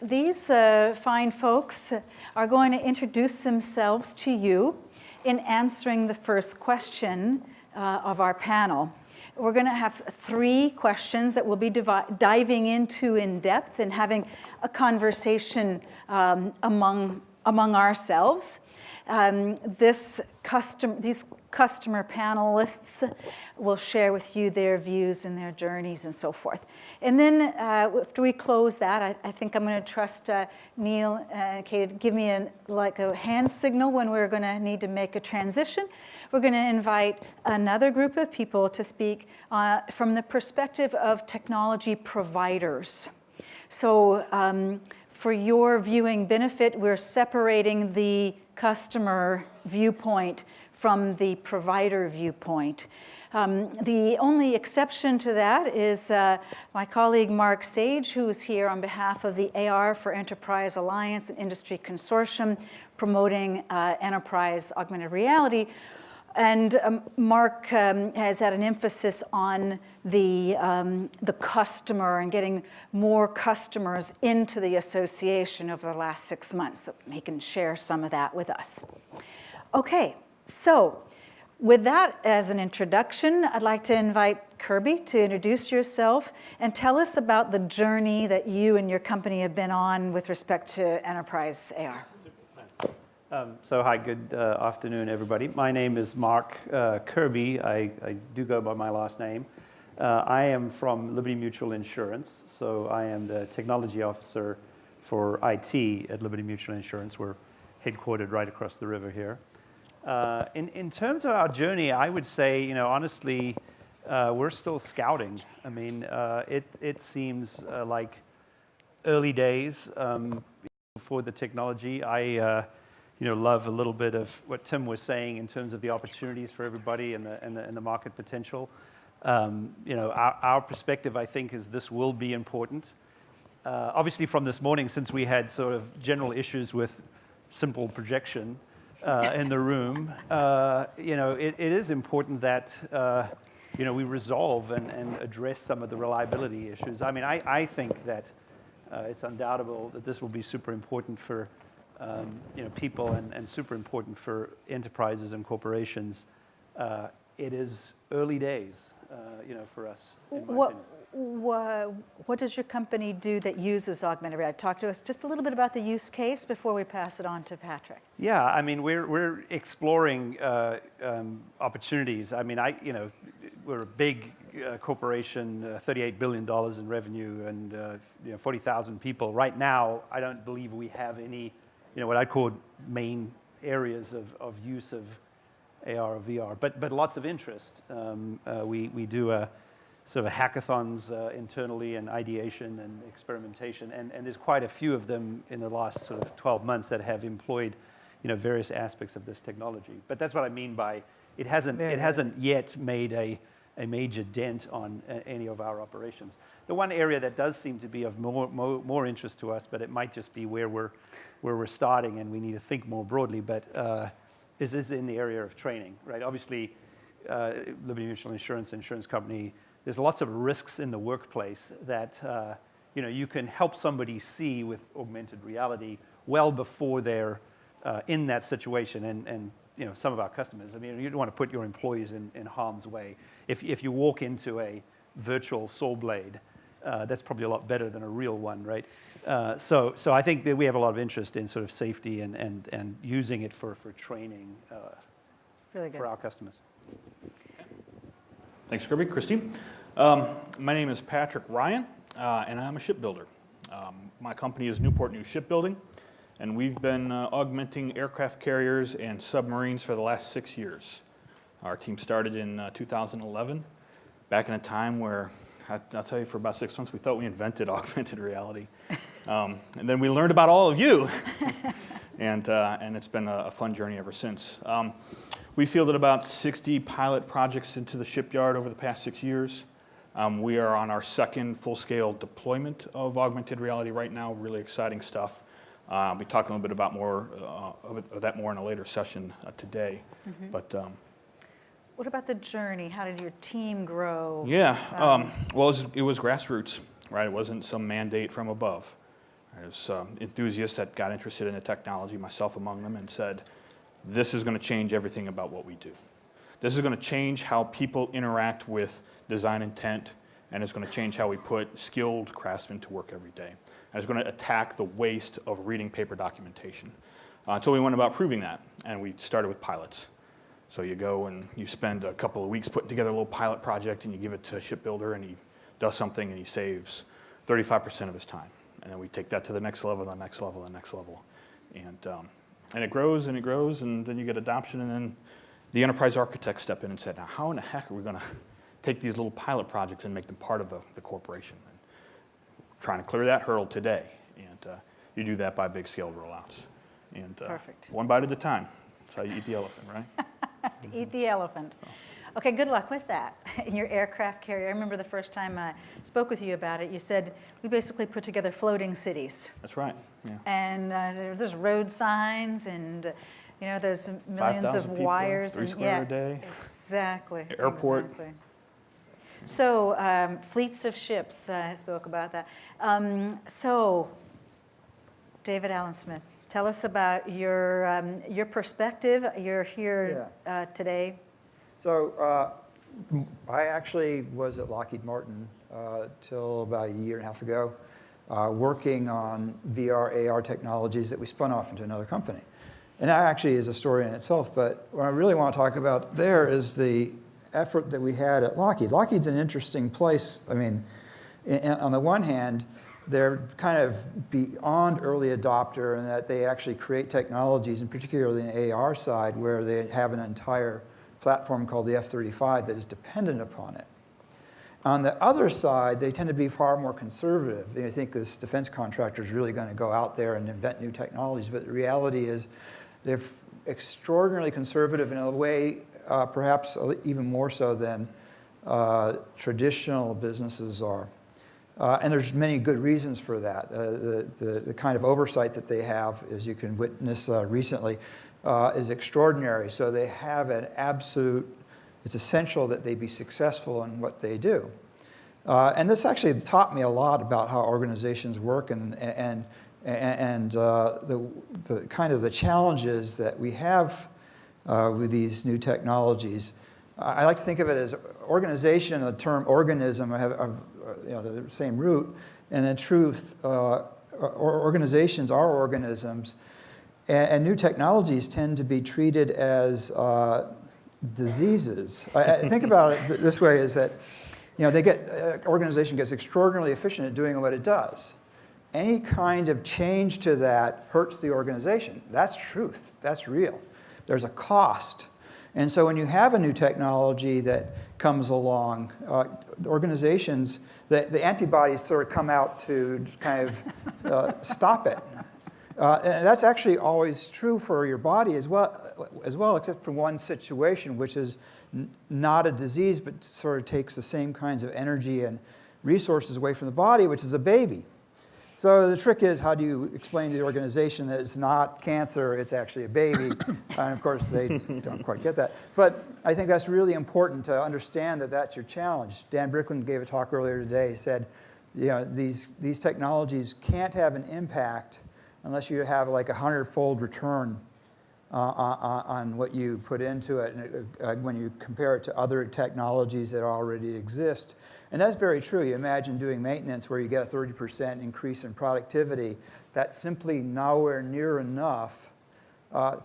these fine folks are going to introduce themselves to you in answering the first question of our panel. We're going to have 3 questions that we'll be diving into in depth and having a conversation among ourselves. These customer panelists will share with you their views and their journeys and so forth. And then after we close that, I think I'm going to trust Neil and Kate to give me a hand signal when we're going to need to make a transition. We're going to invite another group of people to speak from the perspective of technology providers. So for your viewing benefit, we're separating the customer viewpoint from the provider viewpoint. The only exception to that is my colleague Mark Sage, who is here on behalf of the AR for Enterprise Alliance and Industry Consortium promoting enterprise augmented reality. And Mark has had an emphasis on the customer and getting more customers into the association over the last 6 months. So he can share some of that with us. Okay, so with that as an introduction, I'd like to invite Kirby to introduce yourself and tell us about the journey that you and your company have been on with respect to enterprise AR. So hi, good afternoon, everybody. My name is Mark Kirby. I do go by my last name. I am from Liberty Mutual Insurance, so I am the technology officer for IT at Liberty Mutual Insurance. We're headquartered right across the river here. In terms of our journey, I would say, honestly, we're still scouting. I mean, it seems like early days for the technology. I love a little bit of what Tim was saying in terms of the opportunities for everybody and the market potential. Our perspective, I think, is this will be important. Obviously, from this morning, since we had sort of general issues with simple projection in the room, it is important that we resolve and address some of the reliability issues. I mean, I think that it's undoubtable that this will be super important for people and super important for enterprises and corporations. It is early days, for us. What does your company do that uses augmented reality? Talk to us just a little bit about the use case before we pass it on to Patrick. Yeah, I mean, we're exploring opportunities. I mean, we're a big corporation, $38 billion in revenue, and 40,000 people. Right now, I don't believe we have any what I call main areas of use of AR or VR, but lots of interest. We do sort of hackathons internally and ideation and experimentation, and there's quite a few of them in the last sort of 12 months that have employed various aspects of this technology. But that's what I mean by it hasn't yet made a major dent on any of our operations. The one area that does seem to be of more interest to us, but it might just be where we're starting and we need to think more broadly, but is in the area of training, right? Obviously, Liberty Mutual Insurance company, there's lots of risks in the workplace that you can help somebody see with augmented reality well before they're in that situation. And some of our customers, I mean, you don't want to put your employees in harm's way. If you walk into a virtual saw blade, that's probably a lot better than a real one, right? So I think that we have a lot of interest in sort of safety and using it for training really good. For our customers. Thanks, Kirby. Christy. My name is Patrick Ryan, and I'm a shipbuilder. My company is Newport News Shipbuilding, and we've been augmenting aircraft carriers and submarines for the last 6 years. Our team started in 2011, back in a time where, I'll tell you, for about 6 months, we thought we invented augmented reality. And then we learned about all of you, and it's been a fun journey ever since. We fielded about 60 pilot projects into the shipyard over the past 6 years. We are on our second full-scale deployment of augmented reality right now, really exciting stuff. I'll be talking a little bit about more of that more in a later session today. Mm-hmm. But what about the journey? How did your team grow? Yeah, well, it was grassroots, right? It wasn't some mandate from above. There's enthusiasts that got interested in the technology, myself among them, and said, this is going to change everything about what we do. This is going to change how people interact with design intent, and it's going to change how we put skilled craftsmen to work every day. And it's going to attack the waste of reading paper documentation. So we went about proving that, and we started with pilots. So you go and you spend a couple of weeks putting together a little pilot project, and you give it to a shipbuilder, and he does something, and he saves 35% of his time. And then we take that to the next level, the next level, the next level. And it grows, and it grows, and then you get adoption, and then the enterprise architects step in and said, now how in the heck are we going to take these little pilot projects and make them part of the corporation? And trying to clear that hurdle today. And you do that by big-scale rollouts. And Perfect. One bite at a time. That's how you eat the elephant, right? Eat the elephant. Okay, good luck with that in your aircraft carrier. I remember the first time I spoke with you about it, you said we basically put together floating cities. That's right. Yeah. And there's road signs, and there's millions of people, wires. 3 square a day. Exactly. Airport. Exactly. So fleets of ships, I spoke about that. So, David Allen Smith, tell us about your perspective. You're here today. So I actually was at Lockheed Martin till about a year and a half ago, working on VR, AR technologies that we spun off into another company. And that actually is a story in itself, but what I really want to talk about there is the effort that we had at Lockheed. Lockheed's an interesting place. I mean, on the one hand, they're kind of beyond early adopter in that they actually create technologies, and particularly in the AR side, where they have an entire platform called the F-35 that is dependent upon it. On the other side, they tend to be far more conservative. You think this defense contractor is really going to go out there and invent new technologies, but the reality is they're extraordinarily conservative in a way, perhaps even more so than traditional businesses are. And there's many good reasons for that. The kind of oversight that they have, as you can witness recently, is extraordinary. So they have an absolute, it's essential that they be successful in what they do. And this actually taught me a lot about how organizations work and the kind of the challenges that we have with these new technologies. I like to think of it as organization, the term organism have the same root, and in truth, organizations are organisms, and new technologies tend to be treated as diseases. I think about it this way: is that organization gets extraordinarily efficient at doing what it does. Any kind of change to that hurts the organization. That's truth. That's real. There's a cost. And so when you have a new technology that comes along, organizations, the antibodies sort of come out to kind of stop it. And that's actually always true for your body as well, except for one situation, which is not a disease, but sort of takes the same kinds of energy and resources away from the body, which is a baby. So the trick is, how do you explain to the organization that it's not cancer, it's actually a baby? And of course, they don't quite get that. But I think that's really important to understand that that's your challenge. Dan Bricklin gave a talk earlier today. He said, these technologies can't have an impact unless you have like 100-fold return on what you put into it when you compare it to other technologies that already exist. And that's very true. You imagine doing maintenance where you get a 30% increase in productivity. That's simply nowhere near enough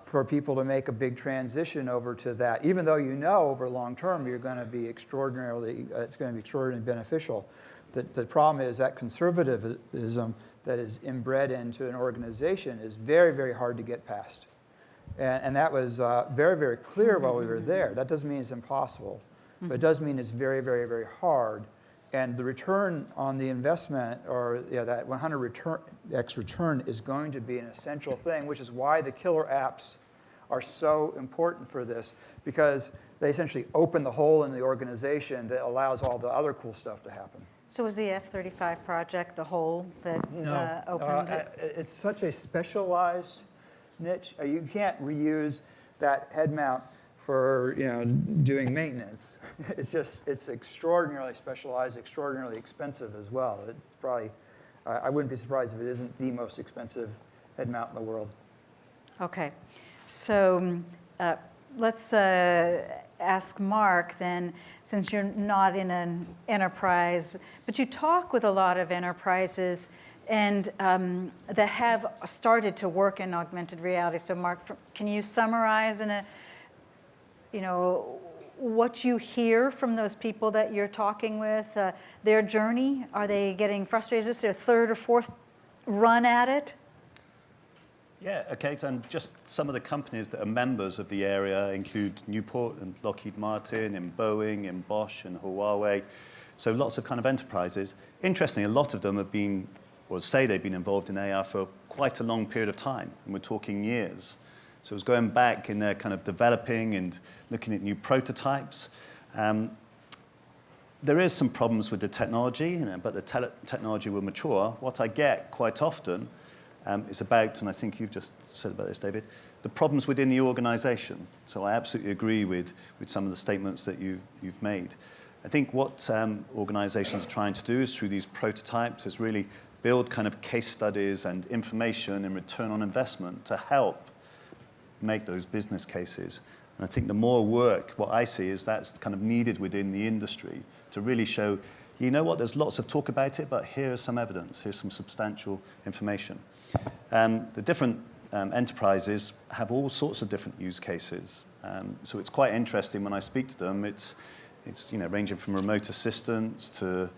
for people to make a big transition over to that, even though over long term it's going to be extraordinarily beneficial. The problem is that conservatism that is inbred into an organization is very, very hard to get past. And that was very, very clear while we were there. That doesn't mean it's impossible, but it does mean it's very, very, very hard. And the return on the investment, or that 100x return, is going to be an essential thing, which is why the killer apps are so important for this, because they essentially open the hole in the organization that allows all the other cool stuff to happen. So was the F-35 project the hole that opened it? It's such a specialized niche. You can't reuse that head mount for doing maintenance. It's extraordinarily specialized, extraordinarily expensive as well. It's probably I wouldn't be surprised if it isn't the most expensive head mount in the world. Okay, so let's ask Mark then, since you're not in an enterprise, but you talk with a lot of enterprises and that have started to work in augmented reality. So Mark, can you summarize in a, what you hear from those people that you're talking with, their journey? Are they getting frustrated? Is this their third or fourth run at it? Yeah, okay, and just some of the companies that are members of the area include Newport and Lockheed Martin, and Boeing, and Bosch, and Huawei. So lots of kind of enterprises. Interestingly, a lot of them have been, or say they've been involved in AR for quite a long period of time, and we're talking years. So it's going back in their kind of developing and looking at new prototypes. There is some problems with the technology, but the technology will mature. What I get quite often is about, and I think you've just said about this, David, the problems within the organization. So I absolutely agree with some of the statements that you've made. I think what organizations are trying to do is through these prototypes is really build kind of case studies and information and return on investment to help make those business cases. And I think the more work, what I see is that's kind of needed within the industry to really show, you know what, there's lots of talk about it, but here is some evidence, here's some substantial information. The different enterprises have all sorts of different use cases. So it's quite interesting when I speak to them. It's ranging from remote assistance to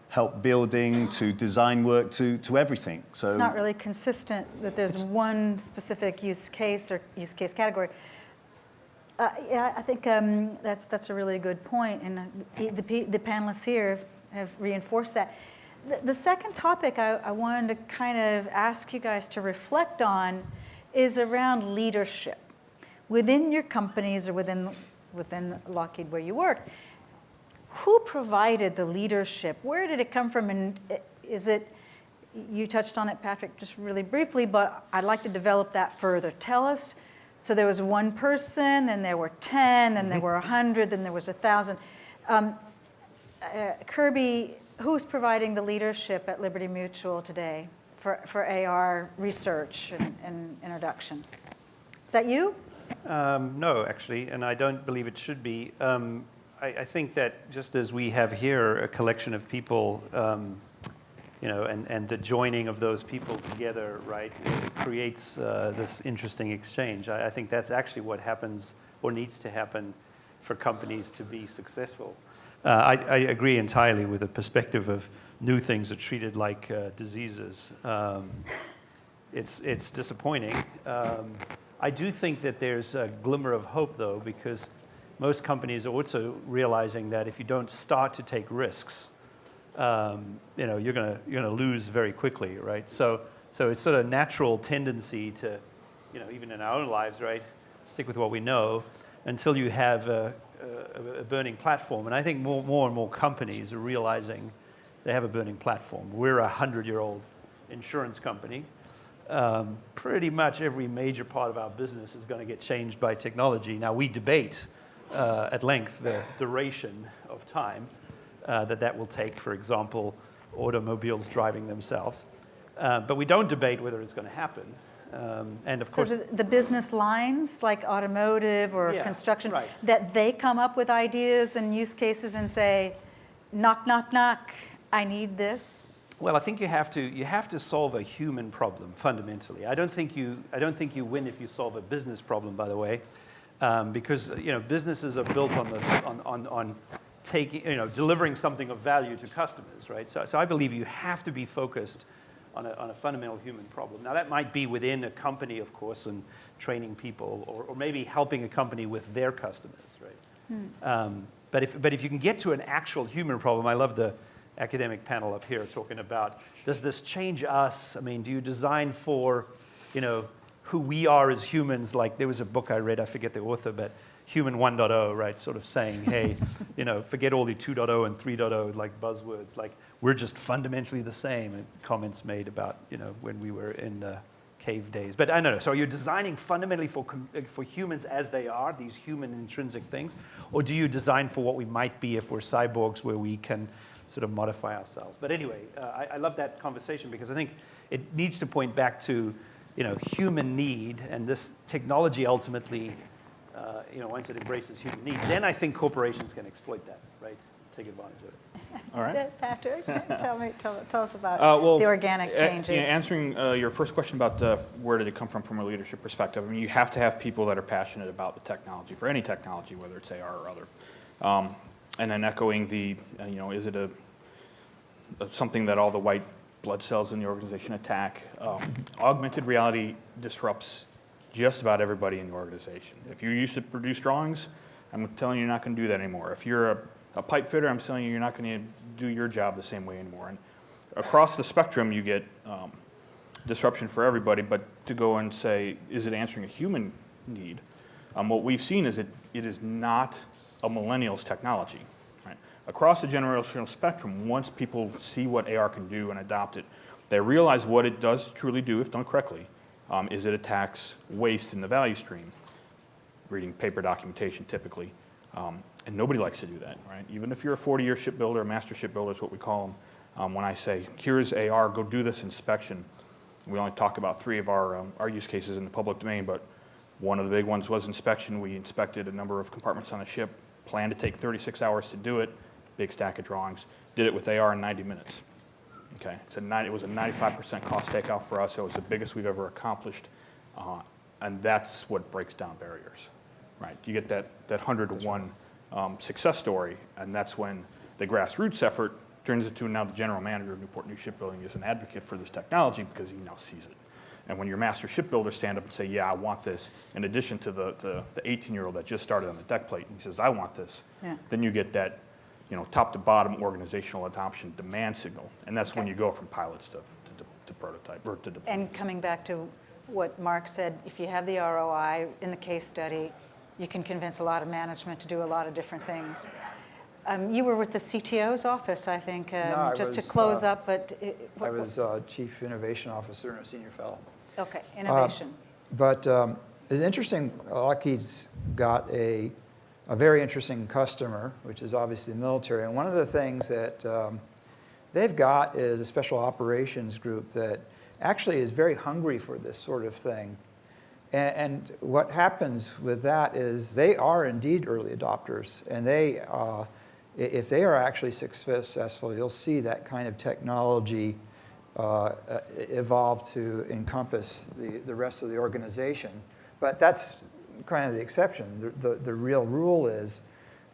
help building to design work to everything. So it's not really consistent that there's one specific use case or use case category. Yeah, I think that's a really good point, and the panelists here have reinforced that. The second topic I wanted to kind of ask you guys to reflect on is around leadership within your companies or within Lockheed where you work. Who provided the leadership? Where did it come from? And is it, you touched on it, Patrick, just really briefly, but I'd like to develop that further. Tell us. So there was one person, then there were 10, then there were 100, then there was 1,000. Kirby, who's providing the leadership at Liberty Mutual today for AR research and introduction? Is that you? No, actually, and I don't believe it should be. I think that just as we have here a collection of people, and the joining of those people together, right, it creates this interesting exchange. I think that's actually what happens or needs to happen for companies to be successful. I agree entirely with the perspective of new things are treated like diseases. It's disappointing. I do think that there's a glimmer of hope, though, because most companies are also realizing that if you don't start to take risks, you're gonna lose very quickly, right? So it's sort of natural tendency to, even in our own lives, right, stick with what we know until you have a burning platform. And I think more and more companies are realizing they have a burning platform. We're a 100-year-old insurance company. Pretty much every major part of our business is going to get changed by technology. Now, we debate at length the duration of time that will take, for example, automobiles driving themselves. But we don't debate whether it's going to happen. And of course, the business lines like automotive or construction, right, that they come up with ideas and use cases and say, knock, knock, knock, I need this. Well, I think you have to solve a human problem fundamentally. I don't think you win if you solve a business problem, by the way, because businesses are built on taking delivering something of value to customers, right? So I believe you have to be focused on a fundamental human problem. Now that might be within a company, of course, and training people, or maybe helping a company with their customers, right? But if you can get to an actual human problem, I love the academic panel up here talking about, does this change us? I mean, do you design for, who we are as humans? Like there was a book I read, I forget the author, but Human 1.0, right? Sort of saying, hey, forget all the 2.0 and 3.0 like buzzwords. Like we're just fundamentally the same. And comments made about, when we were in cave days. But I don't know. So you're designing fundamentally for humans as they are, these human intrinsic things, or do you design for what we might be if we're cyborgs, where we can sort of modify ourselves. But anyway, I love that conversation because I think it needs to point back to, human need, and this technology ultimately, once it embraces human need, then I think corporations can exploit that, right? Take advantage of it. All right. Patrick, tell us about Well, the organic changes. Answering your first question about where did it come from a leadership perspective, I mean, you have to have people that are passionate about the technology, for any technology, whether it's AR or other. And then echoing the, is it something that all the white blood cells in the organization attack? Augmented reality disrupts just about everybody in the organization. If you used to produce drawings, I'm telling you you're not going to do that anymore. If you're a pipe fitter, I'm telling you you're not going to do your job the same way anymore. And across the spectrum, you get disruption for everybody, but to go and say, is it answering a human need? What we've seen is it is not a millennials technology. Right? Across the generational spectrum, once people see what AR can do and adopt it, they realize what it does truly do, if done correctly, is it attacks waste in the value stream, reading paper documentation typically. And nobody likes to do that, right? Even if you're a 40-year shipbuilder, a master shipbuilder is what we call them. When I say, here's AR, go do this inspection, we only talk about 3 of our use cases in the public domain, but one of the big ones was inspection. We inspected a number of compartments on a ship, planned to take 36 hours to do it, big stack of drawings, did it with AR in 90 minutes. Okay, it was a 95% cost takeout for us. It was the biggest we've ever accomplished, and that's what breaks down barriers, right? You get that 100 to 1 success story, and that's when the grassroots effort turns into now the general manager of Newport News Shipbuilding is an advocate for this technology because he now sees it. And when your master shipbuilders stand up and say, yeah, I want this, in addition to the 18-year-old that just started on the deck plate and he says, I want this, then you get that top to bottom organizational adoption demand signal. And that's when you go from pilots to prototype or to deployment. And coming back to what Mark said, if you have the ROI in the case study, you can convince a lot of management to do a lot of different things. You were with the CTO's office, I think, just to close up, but... I was Chief Innovation Officer and a Senior Fellow. Okay, innovation. But it's interesting, Lockheed's got a very interesting customer, which is obviously the military. And one of the things that they've got is a special operations group that actually is very hungry for this sort of thing. And what happens with that is they are indeed early adopters. And they, if they are actually successful, you'll see that kind of technology evolve to encompass the rest of the organization. But that's kind of the exception. The real rule is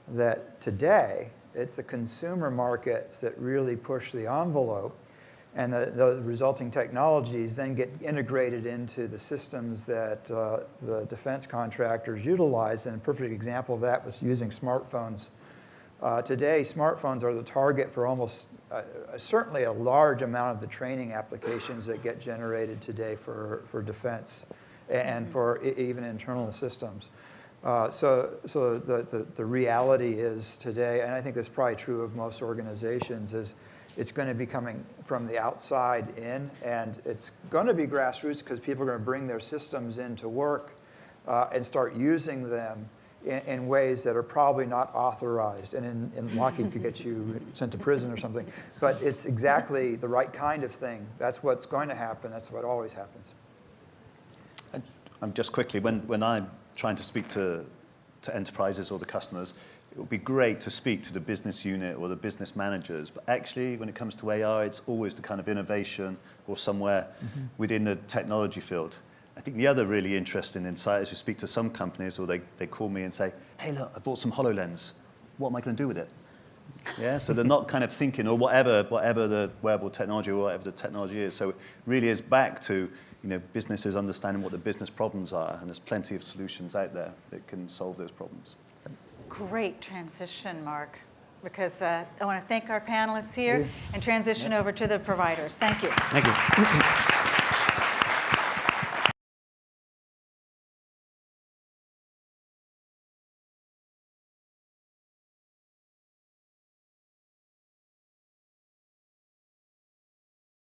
that today, it's the consumer markets that really push the envelope, and the resulting technologies then get integrated into the systems that the defense contractors utilize. And a perfect example of that was using smartphones. Today, smartphones are the target for almost certainly a large amount of the training applications that get generated today for defense and for even internal systems. So the reality is today, and I think that's probably true of most organizations, is it's going to be coming from the outside in, and it's going to be grassroots because people are going to bring their systems into work and start using them in ways that are probably not authorized, and in Lockheed could get you sent to prison or something. But it's exactly the right kind of thing. That's what's going to happen. That's what always happens. And just quickly, when I'm trying to speak to enterprises or the customers, it would be great to speak to the business unit or the business managers. But actually, when it comes to AR, it's always the kind of innovation or somewhere within the technology field. I think the other really interesting insight is you speak to some companies, or they call me and say, hey, look, I bought some HoloLens. What am I going to do with it? Yeah, so they're not kind of thinking, or whatever the wearable technology or whatever the technology is. So it really is back to businesses understanding what the business problems are, and there's plenty of solutions out there that can solve those problems. Great transition, Mark, because I want to thank our panelists here and transition over to the providers. Thank you. Thank you.